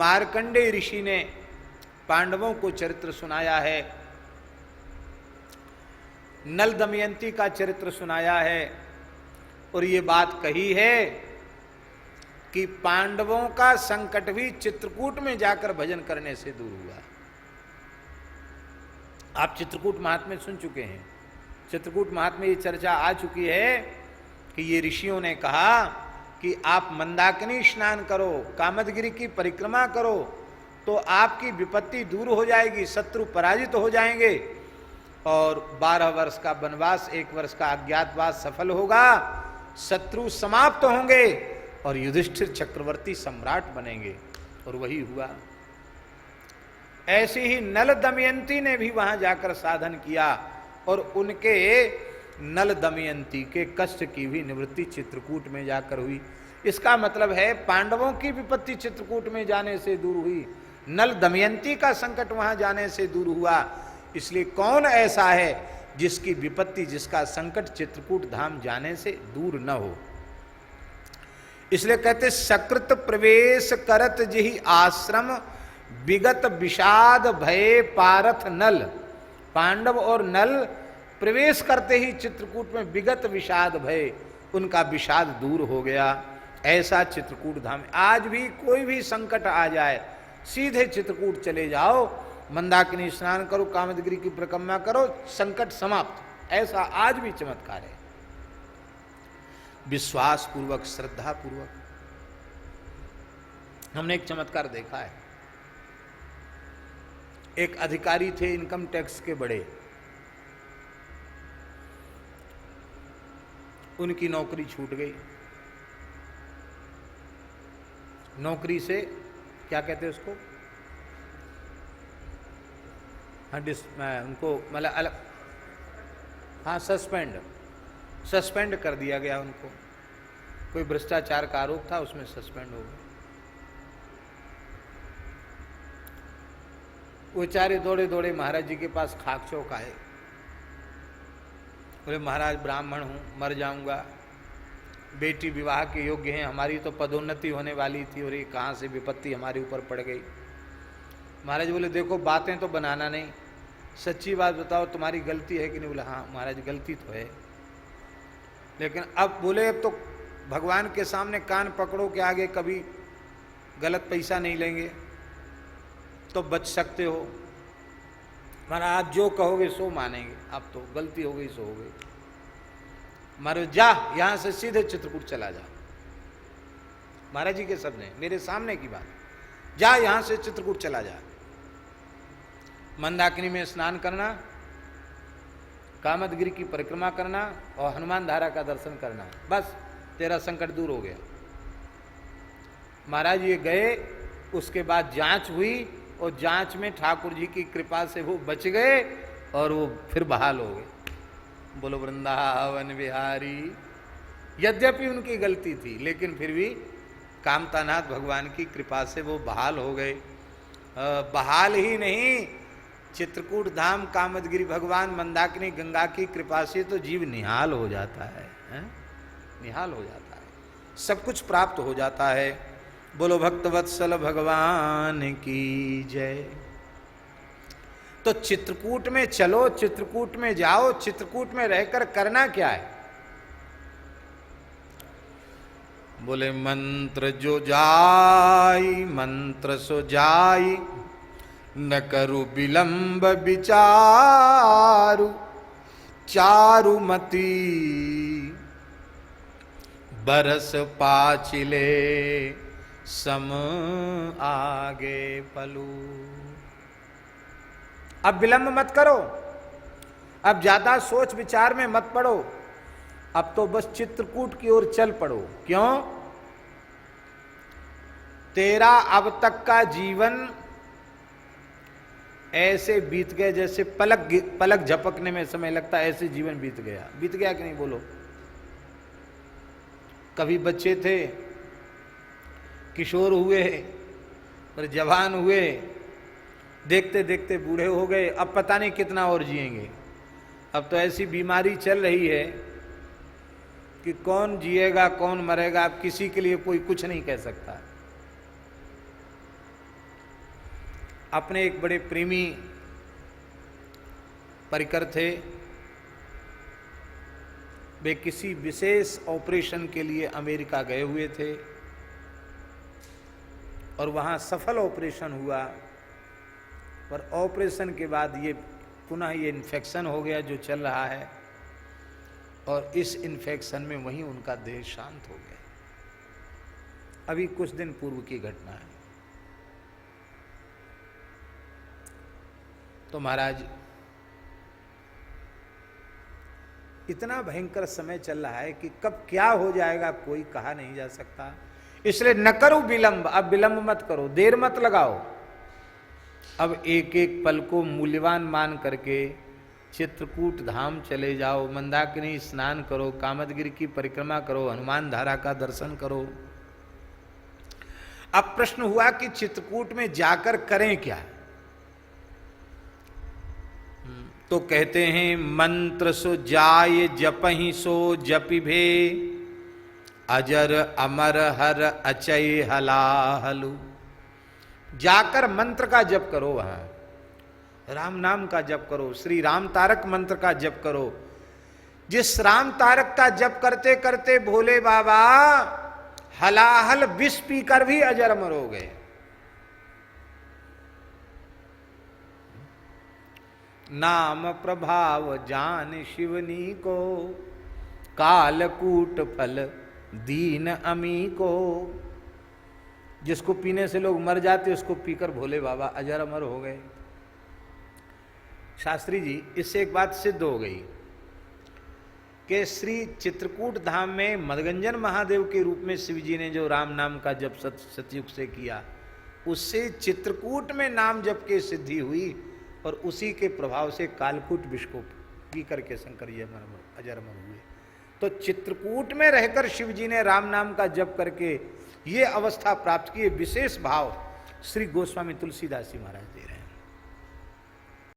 मार्कंडेय ऋषि ने पांडवों को चरित्र सुनाया है, नल दमयंती का चरित्र सुनाया है और ये बात कही है कि पांडवों का संकट भी चित्रकूट में जाकर भजन करने से दूर हुआ। आप चित्रकूट महात्म्य सुन चुके हैं। चित्रकूट महात्म्य ये चर्चा आ चुकी है कि ये ऋषियों ने कहा कि आप मंदाकिनी स्नान करो, कामदगिरि की परिक्रमा करो तो आपकी विपत्ति दूर हो जाएगी, शत्रु पराजित हो जाएंगे और 12 वर्ष का वनवास, 1 वर्ष का अज्ञातवास सफल होगा, शत्रु समाप्त होंगे और युधिष्ठिर चक्रवर्ती सम्राट बनेंगे। और वही हुआ। ऐसी ही नल दमयंती ने भी वहां जाकर साधन किया और उनके नल दमयंती के कष्ट की भी निवृत्ति चित्रकूट में जाकर हुई। इसका मतलब है पांडवों की विपत्ति चित्रकूट में जाने से दूर हुई, नल दमयंती का संकट वहां जाने से दूर हुआ। इसलिए कौन ऐसा है जिसकी विपत्ति, जिसका संकट चित्रकूट धाम जाने से दूर न हो। इसलिए कहते सकृत प्रवेश करत जिहि आश्रम विगत विषाद भय पारथ नल। पांडव और नल प्रवेश करते ही चित्रकूट में विगत विषाद भय, उनका विषाद दूर हो गया। ऐसा चित्रकूट धाम, आज भी कोई भी संकट आ जाए सीधे चित्रकूट चले जाओ, मंदाकिनी स्नान करो, कामदगिरि की परिक्रमा करो, संकट समाप्त। ऐसा आज भी चमत्कार है। विश्वास पूर्वक, श्रद्धा पूर्वक। हमने एक चमत्कार देखा है। एक अधिकारी थे इनकम टैक्स के बड़े, उनकी नौकरी छूट गई। नौकरी से क्या कहते हैं उसको, हाँ उनको मतलब अलग, हाँ सस्पेंड कर दिया गया उनको। कोई भ्रष्टाचार का आरोप था, उसमें सस्पेंड हो गए। वो बेचारे दौड़े दौड़े महाराज जी के पास खाक चौक आए। बोले महाराज ब्राह्मण हूँ, मर जाऊंगा, बेटी विवाह के योग्य हैं, हमारी तो पदोन्नति होने वाली थी और ये कहाँ से विपत्ति हमारे ऊपर पड़ गई। महाराज बोले देखो बातें तो बनाना नहीं, सच्ची बात बताओ तुम्हारी गलती है कि नहीं। बोले हाँ महाराज गलती तो है, लेकिन अब बोले अब तो भगवान के सामने कान पकड़ो के आगे कभी गलत पैसा नहीं लेंगे तो बच सकते हो। महाराज आप जो कहोगे सो मानेंगे, अब तो गलती हो गई सो हो गई। महाराज जा यहां से सीधे चित्रकूट चला जा। महाराज जी के सबने मेरे सामने की बात, जा यहां से चित्रकूट चला जा, मंदाकिनी में स्नान करना, कामदगिरि की परिक्रमा करना और हनुमान धारा का दर्शन करना, बस तेरा संकट दूर हो गया। महाराज ये गए, उसके बाद जांच हुई और जांच में ठाकुर जी की कृपा से वो बच गए और वो फिर बहाल हो गए। बोलो वृंदावन बिहारी। यद्यपि उनकी गलती थी लेकिन फिर भी कामतानाथ भगवान की कृपा से वो बहाल हो गए। बहाल ही नहीं, चित्रकूट धाम, कामदगिरि, भगवान मंदाकिनी, गंगा की कृपा से तो जीव निहाल हो जाता है, निहाल हो जाता है, सब कुछ प्राप्त हो जाता है। बोलो भक्तवत्सल भगवान की जय। तो चित्रकूट में चलो, चित्रकूट में जाओ, चित्रकूट में रहकर करना क्या है। बोले मंत्र जो जाई मंत्र सो जाई, न करू विलंब विचारु, चारुमती बरस पाचिले सम आगे पलू। अब विलंब मत करो, अब ज्यादा सोच विचार में मत पड़ो, अब तो बस चित्रकूट की ओर चल पड़ो। क्यों? तेरा अब तक का जीवन ऐसे बीत गए जैसे पलक झपकने में समय लगता है, ऐसे जीवन बीत गया। बीत गया कि नहीं बोलो? कभी बच्चे थे, किशोर हुए, फिर जवान हुए, देखते देखते बूढ़े हो गए, अब पता नहीं कितना और जिएंगे। अब तो ऐसी बीमारी चल रही है कि कौन जिएगा कौन मरेगा, अब किसी के लिए कोई कुछ नहीं कह सकता। अपने एक बड़े प्रेमी परिकर थे, वे किसी विशेष ऑपरेशन के लिए अमेरिका गए हुए थे और वहाँ सफल ऑपरेशन हुआ, पर ऑपरेशन के बाद ये पुनः ये इन्फेक्शन हो गया जो चल रहा है, और इस इन्फेक्शन में वहीं उनका देह शांत हो गया। अभी कुछ दिन पूर्व की घटना है। तो महाराज इतना भयंकर समय चल रहा है कि कब क्या हो जाएगा कोई कहा नहीं जा सकता, इसलिए न करो विलंब। अब विलंब मत करो, देर मत लगाओ। अब एक एक पल को मूल्यवान मान करके चित्रकूट धाम चले जाओ, मंदाकिनी स्नान करो, कामदगिरि की परिक्रमा करो, हनुमान धारा का दर्शन करो। अब प्रश्न हुआ कि चित्रकूट में जाकर करें क्या? तो कहते हैं मंत्र सो जाय जपहि सो जपिभे, अजर अमर हर अचय हलाहलु। जाकर मंत्र का जप करो, वहां राम नाम का जप करो, श्री राम तारक मंत्र का जप करो। जिस राम तारक का जप करते करते भोले बाबा हलाहल विष पीकर भी अजर अमर हो गए। नाम प्रभाव जान शिवनी को, कालकूट फल दीन अमी को। जिसको पीने से लोग मर जाते उसको पीकर भोले बाबा अजर अमर हो गए। शास्त्री जी, इससे एक बात सिद्ध हो गई कि श्री चित्रकूट धाम में मदगंजन महादेव के रूप में शिव जी ने जो राम नाम का जप सतयुग से किया, उससे चित्रकूट में नाम जप के सिद्धि हुई, और उसी के प्रभाव से कालकूट विष को पी करके शंकर जी अजर अमर हुए। तो चित्रकूट में रहकर शिव जी ने राम नाम का जप करके ये अवस्था प्राप्त की। विशेष भाव श्री गोस्वामी तुलसीदास जी महाराज दे रहे हैं।